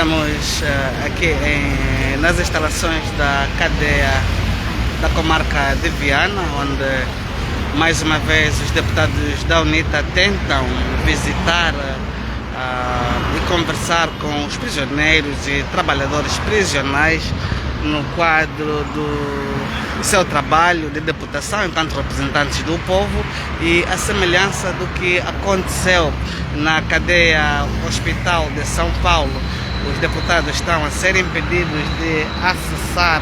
Estamos aqui nas instalações da cadeia da comarca de Viana, onde mais uma vez os deputados da UNITA tentam visitar e conversar com os prisioneiros e trabalhadores prisionais no quadro do seu trabalho de deputação enquanto representantes do povo, e a semelhança do que aconteceu na cadeia Hospital de São Paulo. Os deputados estão a ser impedidos de acessar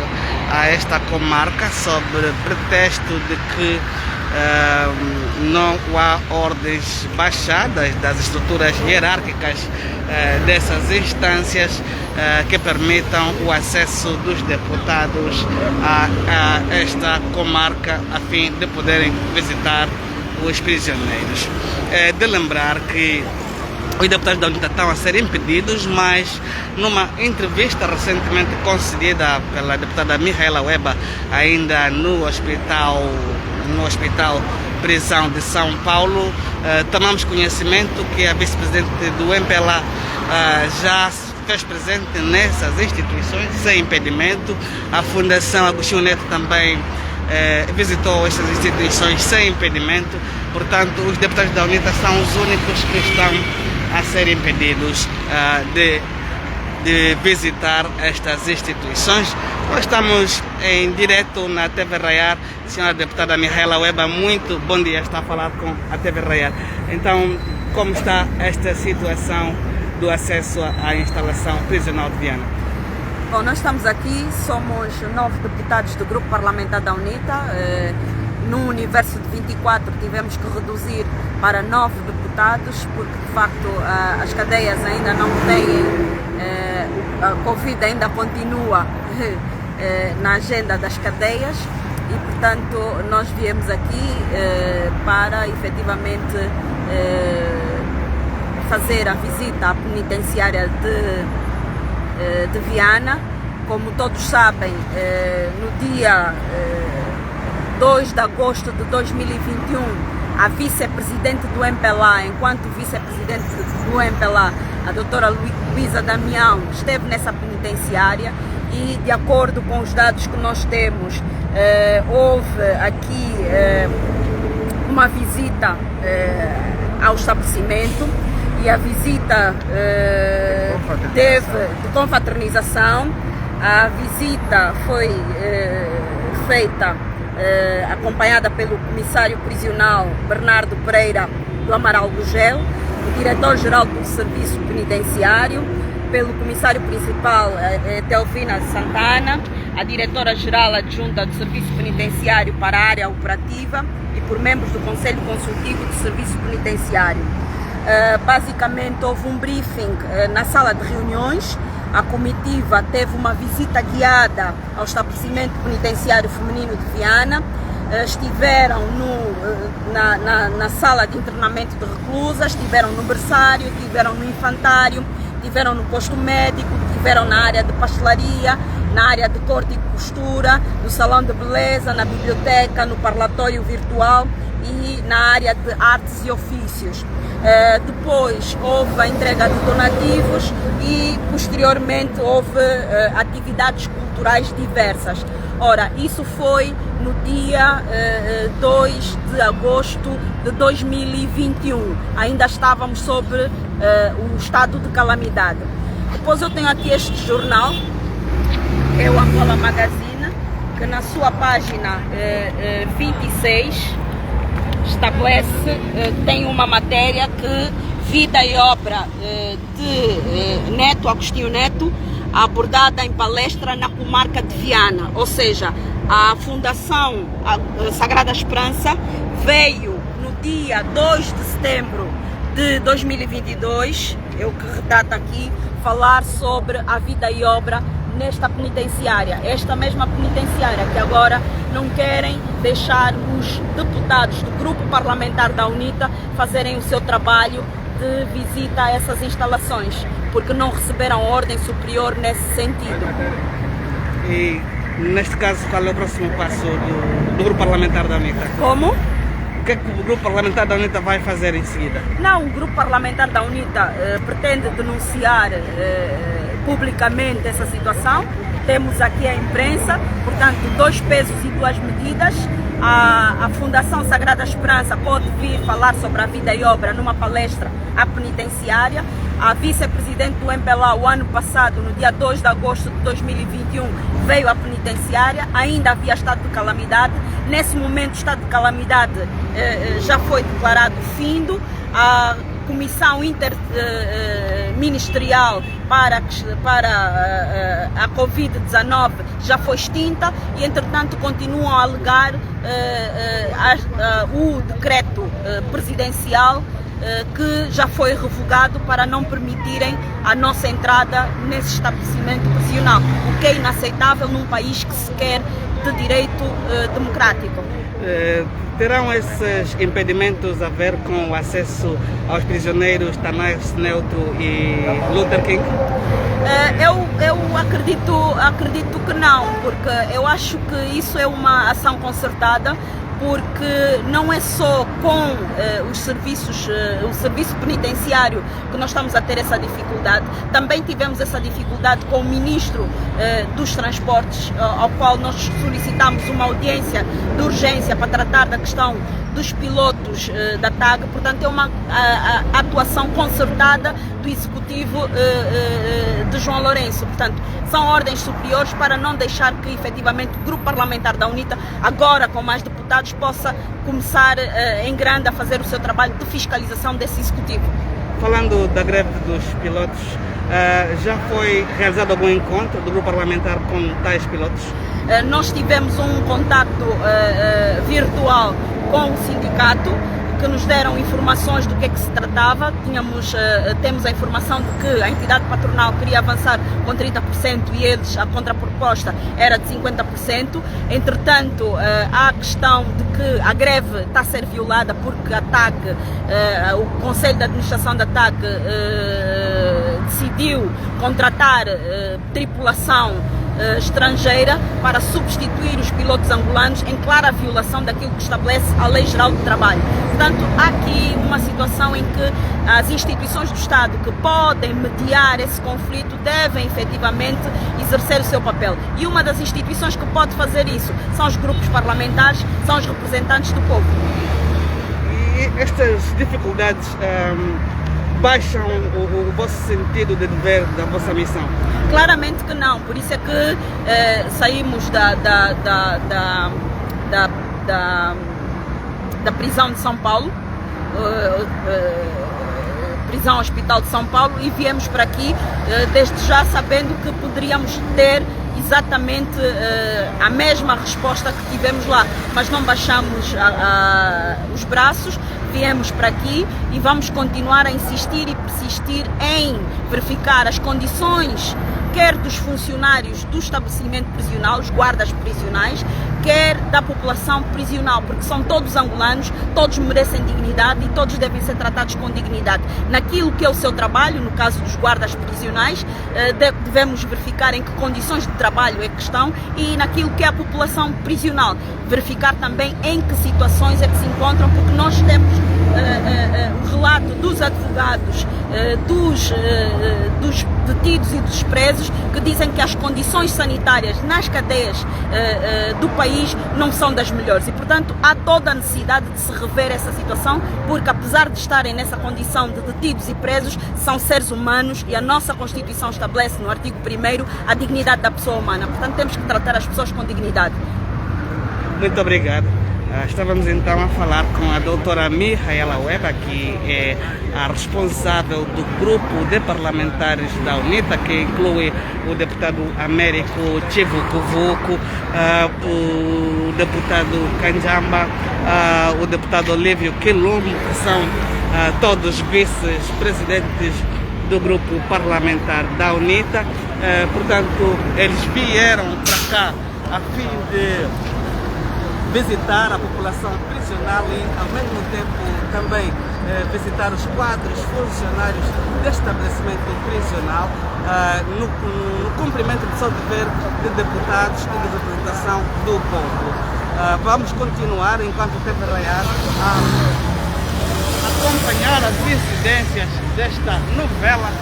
a esta comarca sob pretexto de que não há ordens baixadas das estruturas hierárquicas dessas instâncias que permitam o acesso dos deputados a esta comarca a fim de poderem visitar os prisioneiros. De lembrar que os deputados da UNITA estão a ser impedidos, mas numa entrevista recentemente concedida pela deputada Mihaela Weba, ainda no hospital Prisão de São Paulo, tomamos conhecimento que a vice-presidente do MPLA já fez presente nessas instituições sem impedimento. A Fundação Agostinho Neto também visitou essas instituições sem impedimento. Portanto, os deputados da UNITA são os únicos que estão a ser impedidos de visitar estas instituições. Nós estamos em direto na TV Raiar. Senhora deputada Mihaela Weba, muito bom dia, está a falar com a TV Raiar. Então, como está esta situação do acesso à instalação prisional de Viana? Bom, nós estamos aqui, somos 9 deputados do grupo parlamentar da UNITA. No universo de 24 tivemos que reduzir para 9 deputados, porque de facto as cadeias ainda não têm, a Covid ainda continua na agenda das cadeias, e portanto nós viemos aqui para efetivamente fazer a visita à penitenciária de Viana. Como todos sabem, no dia 2 de agosto de 2021, a vice-presidente do MPLA, enquanto vice-presidente do MPLA, a doutora Luísa Damião, esteve nessa penitenciária, e de acordo com os dados que nós temos, houve aqui uma visita ao estabelecimento, e a visita teve de confraternização. A visita foi feita acompanhada pelo comissário prisional Bernardo Pereira do Amaral Gugel, o diretor-geral do Serviço Penitenciário, pelo comissário principal Teofina Santana, a diretora-geral adjunta do Serviço Penitenciário para a área operativa, e por membros do Conselho Consultivo do Serviço Penitenciário. Basicamente houve um briefing na sala de reuniões. A comitiva teve uma visita guiada ao estabelecimento penitenciário feminino de Viana. Estiveram na sala de internamento de reclusas, estiveram no berçário, estiveram no infantário, estiveram no posto médico, estiveram na área de pastelaria, na área de corte e costura, no salão de beleza, na biblioteca, no parlatório virtual e na área de artes e ofícios. Depois houve a entrega de donativos e posteriormente houve atividades culturais diversas. Ora, isso foi no dia 2 de agosto de 2021. Ainda estávamos sobre o estado de calamidade. Depois eu tenho aqui este jornal, que é o Angola Magazine, que na sua página 26 estabelece, tem uma matéria que vida e obra de Neto, Agostinho Neto, abordada em palestra na comarca de Viana. Ou seja, a Fundação Sagrada Esperança veio no dia 2 de setembro de 2022, eu que retrato aqui, falar sobre a vida e obra nesta penitenciária, esta mesma penitenciária que agora não querem deixar os deputados do grupo parlamentar da UNITA fazerem o seu trabalho de visita a essas instalações, porque não receberam ordem superior nesse sentido. E neste caso, qual é o próximo passo do grupo parlamentar da UNITA? Como? O que é que o grupo parlamentar da UNITA vai fazer em seguida? Não, o grupo parlamentar da UNITA pretende denunciar publicamente essa situação. Temos aqui a imprensa, portanto, 2 pesos e 2 medidas. A Fundação Sagrada Esperança pode vir falar sobre a vida e obra numa palestra à penitenciária. A vice-presidente do MPLA, o ano passado, no dia 2 de agosto de 2021, veio à penitenciária, ainda havia estado de calamidade. Nesse momento, o estado de calamidade já foi declarado findo. A comissão interministerial para a Covid-19 já foi extinta e, entretanto, continuam a alegar o decreto presidencial que já foi revogado para não permitirem a nossa entrada nesse estabelecimento prisional, o que é inaceitável num país que se quer de direito democrático. Terão esses impedimentos a ver com o acesso aos prisioneiros Tanais Neutro e Luther King? Eu acredito que não, porque eu acho que isso é uma ação concertada, porque não é só com o serviço penitenciário que nós estamos a ter essa dificuldade. Também tivemos essa dificuldade com o Ministro dos Transportes, ao qual nós solicitamos uma audiência de urgência para tratar da questão dos pilotos da TAG. Portanto, é uma atuação concertada do Executivo de João Lourenço. Portanto, são ordens superiores para não deixar que, efetivamente, o grupo parlamentar da UNITA, agora com mais deputados, possa começar em grande a fazer o seu trabalho de fiscalização desse Executivo. Falando da greve dos pilotos, já foi realizado algum encontro do grupo parlamentar com tais pilotos? Nós tivemos um contacto virtual com o sindicato, que nos deram informações do que é que se tratava. Temos a informação de que a entidade patronal queria avançar com 30% e eles, a contraproposta era de 50%. Entretanto, há a questão de que a greve está a ser violada porque a TAG, o Conselho de Administração da TAG decidiu contratar tripulação estrangeira para substituir os pilotos angolanos, em clara violação daquilo que estabelece a Lei Geral do Trabalho. Portanto, há aqui uma situação em que as instituições do Estado que podem mediar esse conflito devem efetivamente exercer o seu papel. E uma das instituições que pode fazer isso são os grupos parlamentares, são os representantes do povo. E estas dificuldades baixam o vosso sentido de dever da vossa missão? Claramente que não, por isso é que saímos da prisão de São Paulo, prisão hospital de São Paulo, e viemos para aqui desde já sabendo que poderíamos ter exatamente a mesma resposta que tivemos lá, mas não baixamos os braços, viemos para aqui e vamos continuar a insistir e persistir em verificar as condições, quer dos funcionários do estabelecimento prisional, os guardas prisionais, quer da população prisional, porque são todos angolanos, todos merecem dignidade e todos devem ser tratados com dignidade. Naquilo que é o seu trabalho, no caso dos guardas prisionais, devemos verificar em que condições de trabalho é que estão, e naquilo que é a população prisional, verificar também em que situações é que se encontram, porque nós temos o relato dos advogados, dos detidos e dos presos, que dizem que as condições sanitárias nas cadeias do país não são das melhores, e portanto há toda a necessidade de se rever essa situação, porque apesar de estarem nessa condição de detidos e presos, são seres humanos e a nossa Constituição estabelece no artigo 1º a dignidade da pessoa humana. Portanto, temos que tratar as pessoas com dignidade. Muito obrigado. Estávamos então a falar com a doutora Mihaela Weba, que é a responsável do grupo de parlamentares da UNITA, que inclui o deputado Américo Chivukuvuku, o deputado Kanjamba, o deputado Olívio Quilombo, que são todos vice-presidentes do grupo parlamentar da UNITA. Portanto, eles vieram para cá a fim de visitar a população prisional e, ao mesmo tempo, também visitar os quadros funcionários deste estabelecimento prisional no cumprimento do seu dever de deputados e de representação do povo. Vamos continuar, enquanto o tempo raiar, a acompanhar as incidências desta novela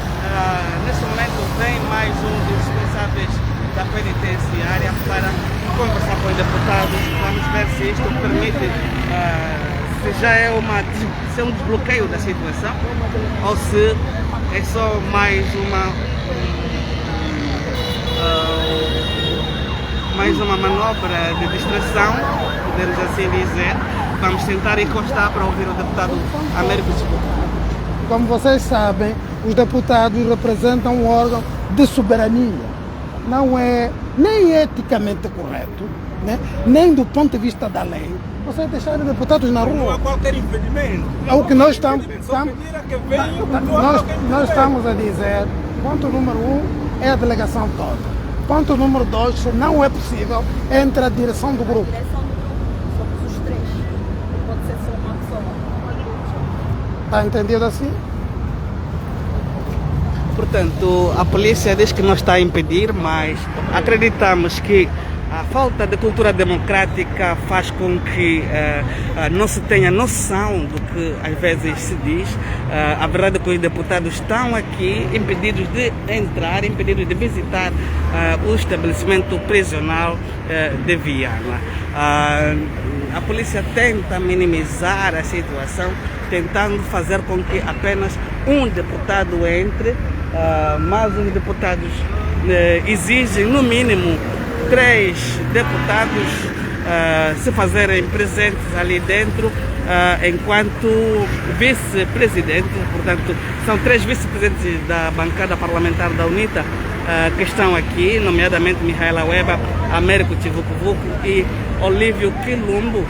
Neste momento vem mais um dos responsáveis da penitenciária para conversar com os deputados. Vamos ver se isto permite, se já é se é um desbloqueio da situação ou se é só mais uma manobra de distração, podemos assim dizer. Vamos tentar encostar para ouvir o deputado Américo Chico. Como vocês sabem, os deputados representam um órgão de soberania. Não é nem eticamente correto, né? Nem do ponto de vista da lei, vocês deixarem deputados na rua. Não há qualquer impedimento. É o que nós estamos nós estamos a dizer. Ponto número 1 é a delegação toda. Ponto número 2, se não é possível, entre a direção do grupo. Somos os três. Não pode ser só uma pessoa. Está entendido assim? Portanto, a polícia diz que não está a impedir, mas acreditamos que a falta de cultura democrática faz com que não se tenha noção do que às vezes se diz. A verdade é que os deputados estão aqui impedidos de entrar, impedidos de visitar o estabelecimento prisional de Viana. A polícia tenta minimizar a situação, tentando fazer com que apenas um deputado entre, mas os deputados exigem no mínimo 3 deputados se fazerem presentes ali dentro enquanto vice-presidente. Portanto, são 3 vice-presidentes da bancada parlamentar da UNITA que estão aqui, nomeadamente Mihaela Weber, Américo Chivukuvuku e Olívio Quilombo.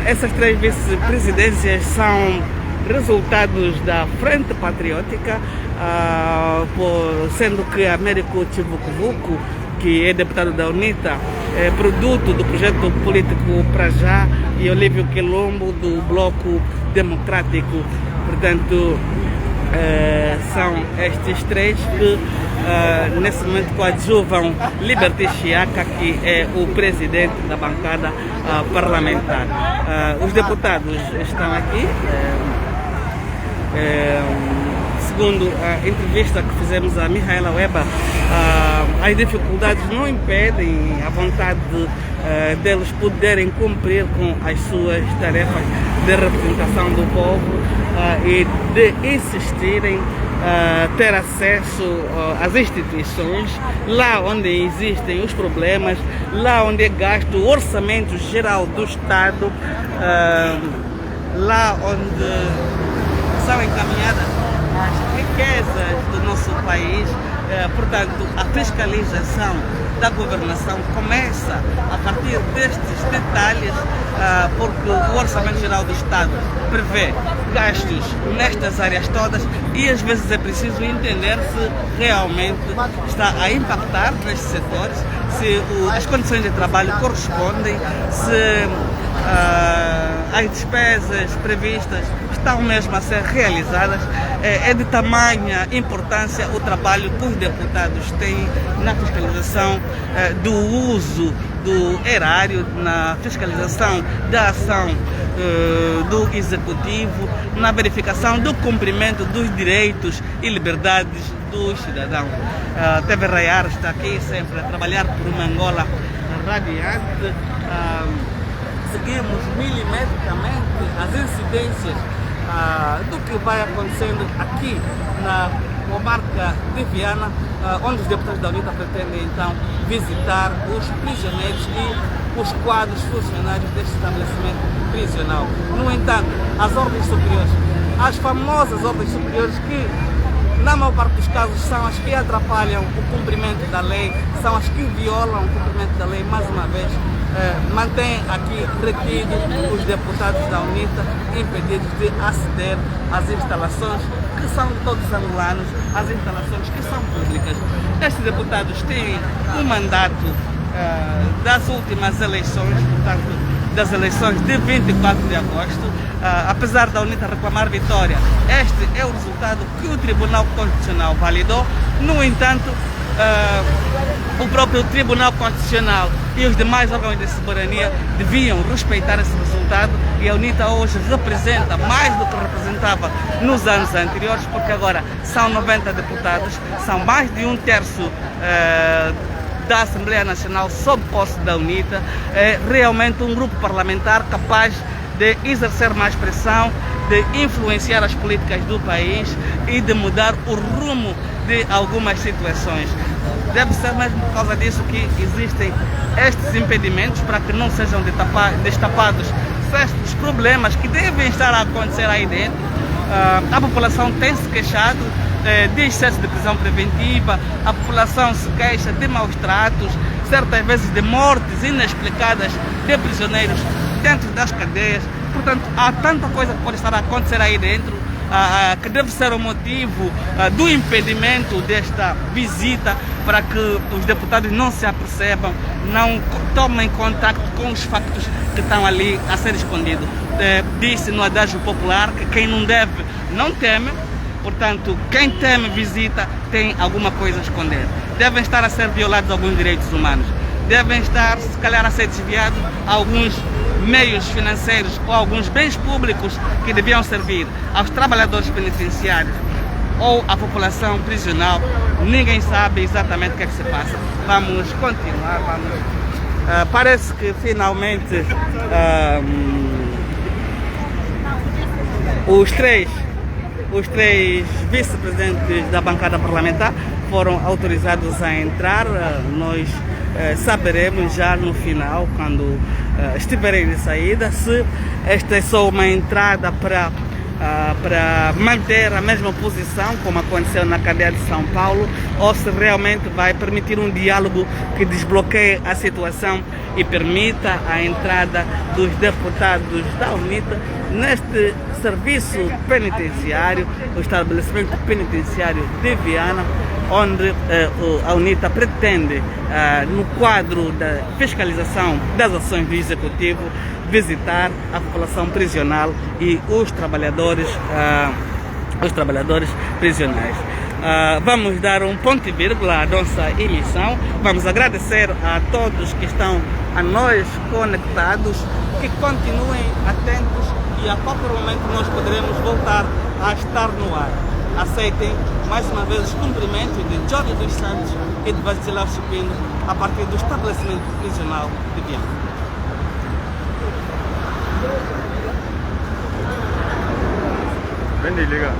Essas 3 vice-presidências são resultados da Frente Patriótica, sendo que Américo Chivukuvuku, que é deputado da UNITA, é produto do projeto político Pra Já, e Olívio Quilombo do Bloco Democrático. Portanto, são estes 3 que nesse momento coadjuvam Liberty Chiaka, que é o presidente da bancada parlamentar. Os deputados estão aqui. Segundo a entrevista que fizemos a Mihaela Weber, as dificuldades não impedem a vontade deles poderem cumprir com as suas tarefas de representação do povo e de insistirem ter acesso às instituições, lá onde existem os problemas, lá onde é gasto o orçamento geral do Estado, lá onde são encaminhadas as riquezas do nosso país. Portanto, a fiscalização da governação começa a partir destes detalhes, porque o Orçamento Geral do Estado prevê gastos nestas áreas todas e às vezes é preciso entender se realmente está a impactar nestes setores, se as condições de trabalho correspondem, se as despesas previstas estão mesmo a ser realizadas. É de tamanha importância o trabalho que os deputados têm na fiscalização do uso do erário, na fiscalização da ação do Executivo, na verificação do cumprimento dos direitos e liberdades dos cidadãos. A TV Raiar está aqui sempre a trabalhar por uma Angola radiante. Seguimos milimetricamente as incidências do que vai acontecendo aqui na comarca de Viana, onde os deputados da UNITA pretendem então visitar os prisioneiros e os quadros funcionários deste estabelecimento prisional. No entanto, as ordens superiores, as famosas ordens superiores que na maior parte dos casos são as que atrapalham o cumprimento da lei, são as que violam o cumprimento da lei, mais uma vez, mantém aqui retidos os deputados da UNITA, impedidos de aceder às instalações que são de todos os angolanos, às instalações que são públicas. Estes deputados têm um mandato das últimas eleições, portanto, das eleições de 24 de agosto. Apesar da UNITA reclamar vitória, este é o resultado que o Tribunal Constitucional validou. No entanto, o próprio Tribunal Constitucional e os demais órgãos de soberania deviam respeitar esse resultado, e a UNITA hoje representa mais do que representava nos anos anteriores, porque agora são 90 deputados, são mais de 1/3 da Assembleia Nacional sob posse da UNITA. É realmente um grupo parlamentar capaz de exercer mais pressão, de influenciar as políticas do país e de mudar o rumo de algumas situações. Deve ser mesmo por causa disso que existem estes impedimentos, para que não sejam destapados certos problemas que devem estar a acontecer aí dentro. A população tem se queixado de excesso de prisão preventiva, a população se queixa de maus tratos, certas vezes de mortes inexplicadas de prisioneiros dentro das cadeias. Portanto, há tanta coisa que pode estar a acontecer aí dentro, que deve ser o motivo do impedimento desta visita, para que os deputados não se apercebam, não tomem contato com os factos que estão ali a ser escondidos. Disse no adágio popular que quem não deve, não teme. Portanto, quem teme visita tem alguma coisa a esconder. Devem estar a ser violados alguns direitos humanos. Devem estar, se calhar, a ser desviados alguns meios financeiros ou alguns bens públicos que deviam servir aos trabalhadores penitenciários ou à população prisional. Ninguém sabe exatamente o que é que se passa. Vamos continuar. Parece que finalmente os três vice-presidentes da bancada parlamentar foram autorizados a entrar. Nós saberemos já no final, quando estiverem de saída, se esta é só uma entrada para manter a mesma posição, como aconteceu na cadeia de São Paulo, ou se realmente vai permitir um diálogo que desbloqueie a situação e permita a entrada dos deputados da UNITA neste serviço penitenciário, o estabelecimento penitenciário de Viana, onde a UNITA pretende, no quadro da fiscalização das ações do Executivo, visitar a população prisional e os trabalhadores prisionais. Vamos dar um ponto e vírgula à nossa emissão. Vamos agradecer a todos que estão a nós conectados, que continuem atentos, e a qualquer momento nós poderemos voltar a estar no ar. Aceitem mais uma vez os cumprimentos de Jorge dos Santos e de Vasilhão Chupino, a partir do estabelecimento prisional de Viana. Vem, liga.